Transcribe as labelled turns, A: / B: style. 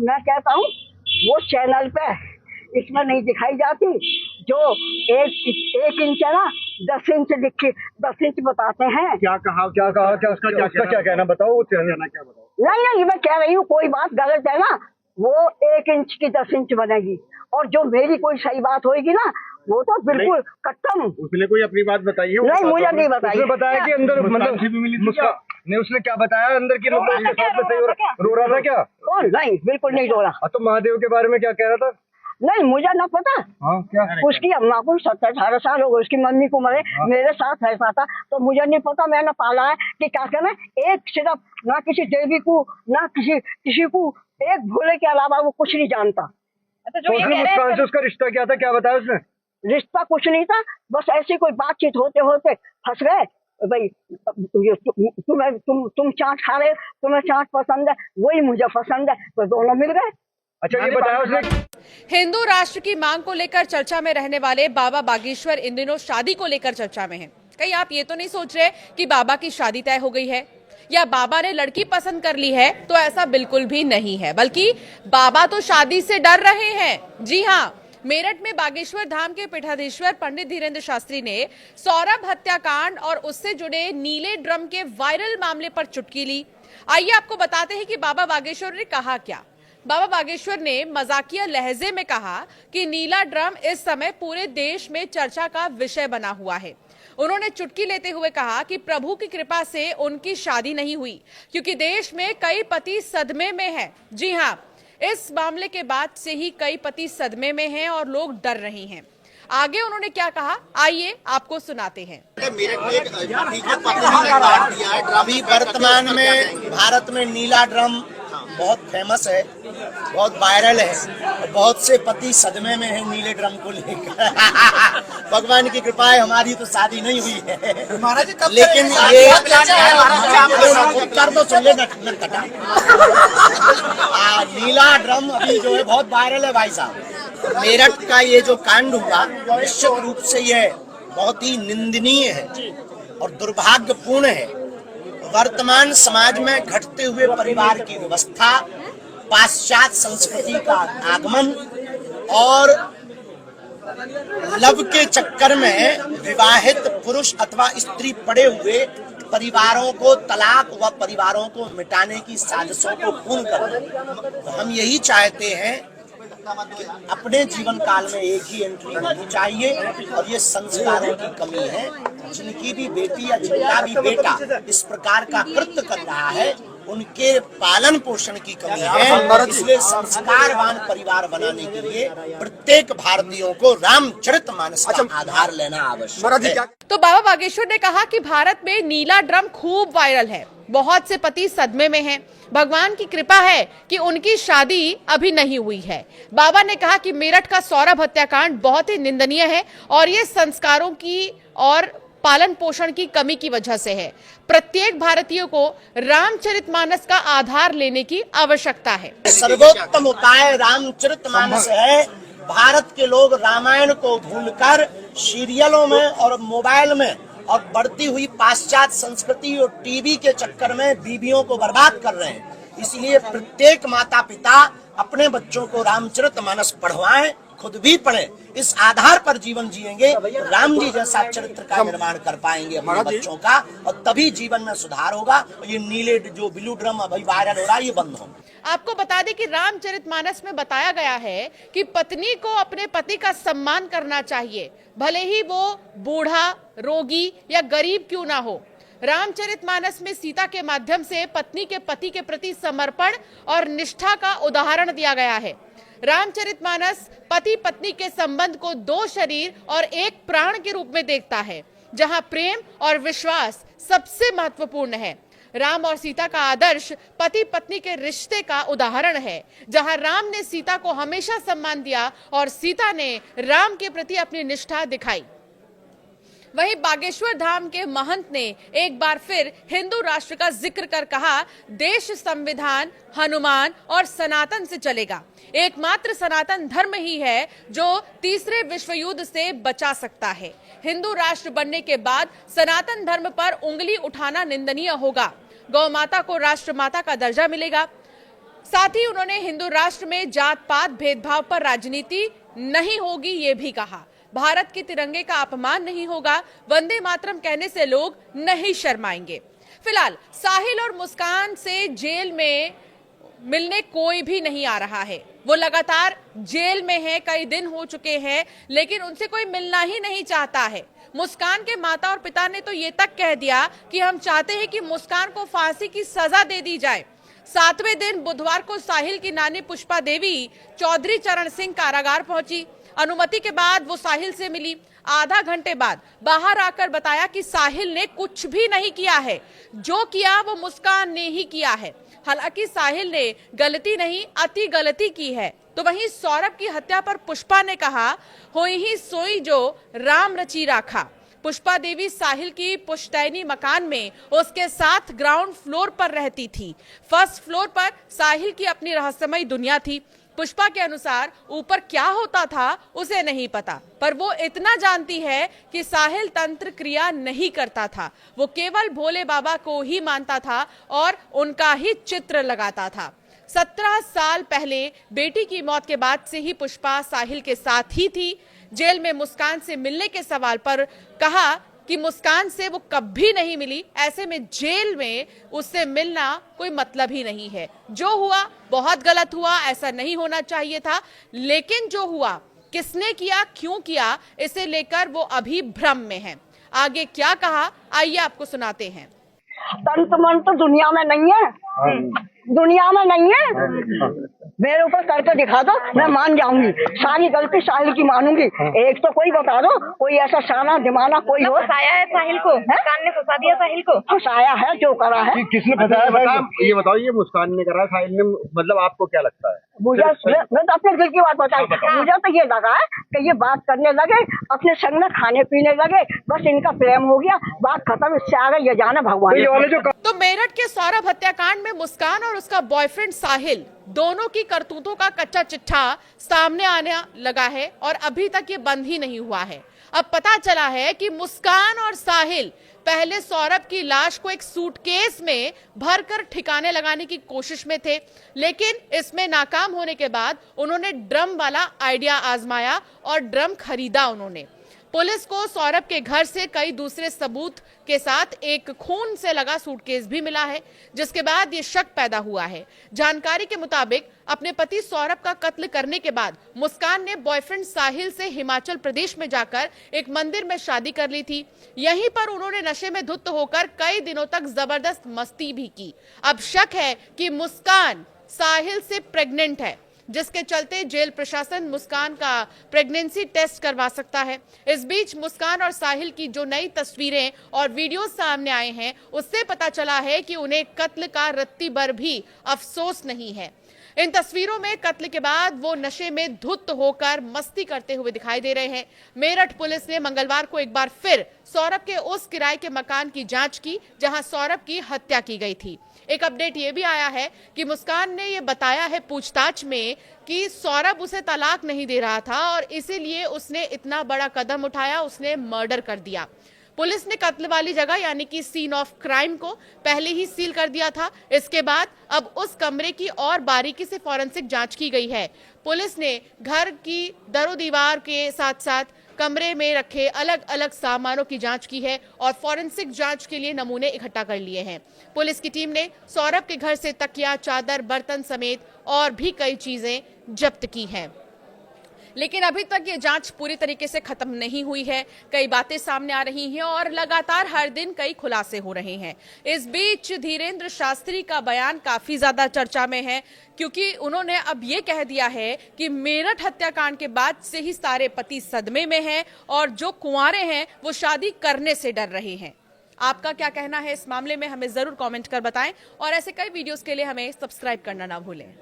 A: मैं कहता हूँ वो चैनल पे इसमें नहीं दिखाई जाती, जो एक इंच है ना 10 इंच लिखी 10 इंच बताते हैं।
B: क्या कहा क्या उसका क्या कहना बताओ, वो कहना क्या बताओ।
A: नहीं मैं कह रही हूँ कोई बात गलत है ना, वो 1 इंच की 10 इंच बनेगी, और जो मेरी कोई सही बात होगी ना वो तो बिल्कुल कट्टम।
B: उसने कोई अपनी बात बताई है?
A: नहीं मुझे नहीं बताई।
B: उसने बताया कि अंदर मतलब नहीं, उसने क्या बताया अंदर की, मतलब उसके साथ में सही रो रहा था क्या?
A: कौन? नहीं बिल्कुल नहीं रो रहा।
B: तो महादेव के बारे में क्या कह रहा था?
A: नहीं मुझे ना पता।
B: हाँ क्या?
A: उसकी अम्मा को 17-18 साल हो गए, उसकी मम्मी को मरे। मेरे साथ ऐसा था तो मुझे नहीं पता, मैंने पाला है कि क्या कहना, एक सिर्फ ना किसी देवी को ना किसी को, एक भोले के अलावा वो कुछ नहीं जानता।
B: तो मुस्कान से उसका रिश्ता क्या था, क्या बताया उसने?
A: रिश्ता कुछ नहीं था, बस ऐसी कोई बातचीत होते होते फंस गए भाई। तुम चाट खा रहे, तुम्हें चाट पसंद है, वही मुझे पसंद है, तो दोनों मिल गए।
B: अच्छा ये बताया उसने।
C: हिंदू राष्ट्र की मांग को लेकर चर्चा में रहने वाले बाबा बागेश्वर इन दिनों शादी को लेकर चर्चा में हैं। कहीं आप ये तो नहीं सोच रहे कि बाबा की शादी तय हो गई है या बाबा ने लड़की पसंद कर ली है? तो ऐसा बिल्कुल भी नहीं है, बल्कि बाबा तो शादी से डर रहे हैं। जी हाँ, मेरठ में बागेश्वर धाम के पीठाधीश्वर पंडित धीरेन्द्र शास्त्री ने सौरभ हत्याकांड और उससे जुड़े नीले ड्रम के वायरल मामले पर चुटकी ली। आइए आपको बताते हैं कि बाबा बागेश्वर ने कहा क्या। बाबा बागेश्वर ने मजाकिया लहजे में कहा कि नीला ड्रम इस समय पूरे देश में चर्चा का विषय बना हुआ है। उन्होंने चुटकी लेते हुए कहा कि प्रभु की कृपा से उनकी शादी नहीं हुई, क्योंकि देश में कई पति सदमे में हैं। जी हाँ, इस मामले के बाद से ही कई पति सदमे में हैं और लोग डर रहे हैं। आगे उन्होंने क्या कहा, आइए आपको सुनाते हैं।
D: अभी वर्तमान में भारत में नीला ड्रम बहुत फेमस है, बहुत वायरल है, और बहुत से पति सदमे में है नीले ड्रम को लेकर। भगवान की कृपा है, हमारी तो शादी नहीं हुई है, लेकिन ये उत्तर तो सुन ले नटखटा। नीला ड्रम अभी जो है बहुत वायरल है भाई साहब। मेरठ का ये जो कांड हुआ निश्चित रूप से ये बहुत ही निंदनीय है और दुर्भाग्यपूर्ण है। वर्तमान समाज में घटते हुए परिवार की व्यवस्था, पाश्चात्य संस्कृति का आगमन और लव के चक्कर में विवाहित पुरुष अथवा स्त्री पड़े हुए परिवारों को तलाक व परिवारों को मिटाने की साजिशों को पूर्ण करना। तो हम यही चाहते हैं कि अपने जीवन काल में एक ही एंट्री होनी चाहिए, और ये संस्कारों की कमी है। जिनकी भी बेटी या जिनका भी बेटा इस प्रकार का कृत्य कर रहा है, उनके पालन पोषण की कमी है। इसलिए संस्कारवान परिवार बनाने के लिए प्रत्येक भारतीयों को रामचरितमानस का आधार लेना आवश्यक है।
C: तो बाबा बागेश्वर ने कहा कि भारत में नीला ड्रम खूब वायरल है, बहुत से पति सदमे में हैं। भगवान की कृपा है कि उनकी शादी अभी नहीं हुई है। बाबा ने कहा कि मेरठ का सौरभ हत्याकांड बहुत ही निंदनीय है और ये संस्कारों की और पालन पोषण की कमी की वजह से है। प्रत्येक भारतीय को रामचरितमानस का आधार लेने की आवश्यकता है।
D: सर्वोत्तम उपाय रामचरितमानस है। भारत के लोग रामायण को भूलकर सीरियलों में और मोबाइल में और बढ़ती हुई पाश्चात्य संस्कृति और टीवी के चक्कर में बीवियों को बर्बाद कर रहे हैं। इसलिए प्रत्येक माता पिता अपने बच्चों को रामचरितमानस पढ़वाएं, खुद भी पढ़ें। इस आधार पर जीवन जिएंगे, राम जी जैसा चरित्र का निर्माण कर पाएंगे अपने बच्चों का, और तभी जीवन में सुधार होगा। और ये नीले जो ब्लू ड्रम अभी वायरल हो रहा है, ये बंद हो।
C: आपको बता दें कि रामचरितमानस में बताया गया है कि पत्नी को अपने पति का सम्मान करना चाहिए, भले ही वो बूढ़ा, रोगी या गरीब क्यों ना हो। रामचरितमानस में सीता के माध्यम से पत्नी के पति के प्रति समर्पण और निष्ठा का उदाहरण दिया गया है। रामचरितमानस पति पत्नी के संबंध को दो शरीर और एक प्राण के रूप में देखता है, जहां प्रेम और विश्वास सबसे महत्वपूर्ण है। राम और सीता का आदर्श पति पत्नी के रिश्ते का उदाहरण है, जहां राम ने सीता को हमेशा सम्मान दिया और सीता ने राम के प्रति अपनी निष्ठा दिखाई। वहीं बागेश्वर धाम के महंत ने एक बार फिर हिंदू राष्ट्र का जिक्र कर कहा, देश संविधान, हनुमान और सनातन से चलेगा। एकमात्र सनातन धर्म ही है जो तीसरे विश्व युद्ध से बचा सकता है। हिंदू राष्ट्र बनने के बाद सनातन धर्म पर उंगली उठाना निंदनीय होगा। गौ माता को राष्ट्र माता का दर्जा मिलेगा। साथ ही उन्होंने हिंदू राष्ट्र में जात पात भेदभाव पर राजनीति नहीं होगी ये भी कहा। भारत के तिरंगे का अपमान नहीं होगा, वंदे मातरम कहने से लोग नहीं शर्माएंगे। फिलहाल साहिल और मुस्कान से जेल में मिलने कोई भी नहीं आ रहा है। वो लगातार जेल में है, कई दिन हो चुके हैं, लेकिन उनसे कोई मिलना ही नहीं चाहता है। मुस्कान के माता और पिता ने तो ये तक कह दिया कि हम चाहते हैं कि मुस्कान को फांसी की सजा दे दी जाए। 7वें दिन बुधवार को साहिल की नानी पुष्पा देवी चौधरी चरण सिंह कारागार पहुंची। अनुमति के बाद वो साहिल से मिली। आधा घंटे बाद बाहर आकर बताया कि साहिल ने कुछ भी नहीं किया है, जो किया वो मुस्कान ने ही किया है। हालांकि साहिल ने गलती नहीं, अति गलती की है। तो वहीं सौरभ की हत्या पर पुष्पा ने कहा, होई ही सोई जो राम रची राखा। पुष्पा देवी साहिल की पुश्तैनी मकान में उसके साथ ग्राउंड फ्लोर पर रहती थी। फर्स्ट फ्लोर पर साहिल की अपनी रहस्यमयी दुनिया थी। पुष्पा के अनुसार ऊपर क्या होता था उसे नहीं पता, पर वो इतना जानती है कि साहिल तंत्र क्रिया नहीं करता था। वो केवल भोले बाबा को ही मानता था और उनका ही चित्र लगाता था। 17 साल पहले बेटी की मौत के बाद से ही पुष्पा साहिल के साथ ही थी। जेल में मुस्कान से मिलने के सवाल पर कहा कि मुस्कान से वो कभी नहीं मिली, ऐसे में जेल में उससे मिलना कोई मतलब ही नहीं है। जो हुआ बहुत गलत हुआ, ऐसा नहीं होना चाहिए था, लेकिन जो हुआ किसने किया, क्यों किया, इसे लेकर वो अभी भ्रम में है। आगे क्या कहा, आइए आपको सुनाते हैं।
A: तंत्र मंत्र दुनिया में नहीं है, दुनिया में नहीं है। मेरे ऊपर करके दिखा दो, मैं मान जाऊंगी। सारी गलती साहिल की मानूंगी। एक तो कोई बता दो, कोई ऐसा साना दिमाना कोई हो।
E: फंसाया है साहिल को, मुस्कान ने फंसा दिया साहिल को।
A: फंसाया है, जो करा है।
B: किसने फंसाया भाई? ये बताओ, ये मुस्कान ने करा, साहिल ने, मतलब आपको क्या लगता है?
A: मुझे मैं तो अपने दिल की बात बताई। मुझे तो ये लगा है कि ये बात करने लगे, अपने संग में खाने पीने लगे, बस इनका प्रेम हो गया, बात खत्म। इससे आगे ये जाने भगवान।
C: तो मेरठ के सौरभ हत्याकांड में मुस्कान और उसका बॉयफ्रेंड साहिल दोनों की करतूतों का कच्चा चिट्ठा सामने आने लगा है और अभी तक ये बंद ही नहीं हुआ है। अब पता चला है कि मुस्कान और साहिल पहले सौरभ की लाश को एक सूटकेस में भरकर ठिकाने लगाने की कोशिश में थे, लेकिन इसमें नाकाम होने के बाद उन्होंने ड्रम वाला आइडिया आजमाया और ड्रम खरीदा उन्होंने। पुलिस को सौरभ के घर से कई दूसरे सबूत के साथ एक खून से लगा सूटकेस भी मिला है, जिसके बाद ये शक पैदा हुआ है। जानकारी के मुताबिक अपने पति सौरभ का कत्ल करने के बाद मुस्कान ने बॉयफ्रेंड साहिल से हिमाचल प्रदेश में जाकर एक मंदिर में शादी कर ली थी। यहीं पर उन्होंने नशे में धुत होकर कई दिनों तक जबरदस्त मस्ती भी की। अब शक है कि मुस्कान साहिल से प्रेग्नेंट है, जिसके चलते जेल प्रशासन मुस्कान का प्रेगनेंसी टेस्ट करवा सकता है। इस बीच मुस्कान और साहिल की जो नई तस्वीरें और वीडियो सामने आए हैं, उससे पता चला है कि उन्हें कत्ल का रत्ती भर भी अफसोस नहीं है। इन तस्वीरों में कत्ल के बाद वो नशे में धुत होकर मस्ती करते हुए दिखाई दे रहे हैं। मेरठ पुलिस ने मंगलवार को एक बार फिर सौरभ के उस किराए के मकान की जांच की जहां सौरभ की हत्या की गई थी। एक अपडेट ये भी आया है कि मुस्कान ने ये बताया है पूछताछ में कि सौरभ उसे तलाक नहीं दे रहा था और इसीलिए उसने इतना बड़ा कदम उठाया, उसने मर्डर कर दिया। पुलिस ने कत्ल वाली जगह यानी कि सीन ऑफ क्राइम को पहले ही सील कर दिया था। इसके बाद अब उस कमरे की और बारीकी से फॉरेंसिक जांच की गई है। पुलिस ने घर की दरो दीवार के साथ साथ कमरे में रखे अलग अलग सामानों की जांच की है और फॉरेंसिक जांच के लिए नमूने इकट्ठा कर लिए हैं। पुलिस की टीम ने सौरभ के घर से तकिया, चादर, बर्तन समेत और भी कई चीजें जब्त की हैं। लेकिन अभी तक ये जांच पूरी तरीके से खत्म नहीं हुई है। कई बातें सामने आ रही हैं और लगातार हर दिन कई खुलासे हो रहे हैं। इस बीच धीरेन्द्र शास्त्री का बयान काफी ज्यादा चर्चा में है, क्योंकि उन्होंने अब ये कह दिया है कि मेरठ हत्याकांड के बाद से ही सारे पति सदमे में हैं और जो कुंवारे हैं वो शादी करने से डर रहे हैं। आपका क्या कहना है इस मामले में, हमें जरूर कमेंट कर बताएं और ऐसे कई वीडियोस के लिए हमें सब्सक्राइब करना ना भूलें।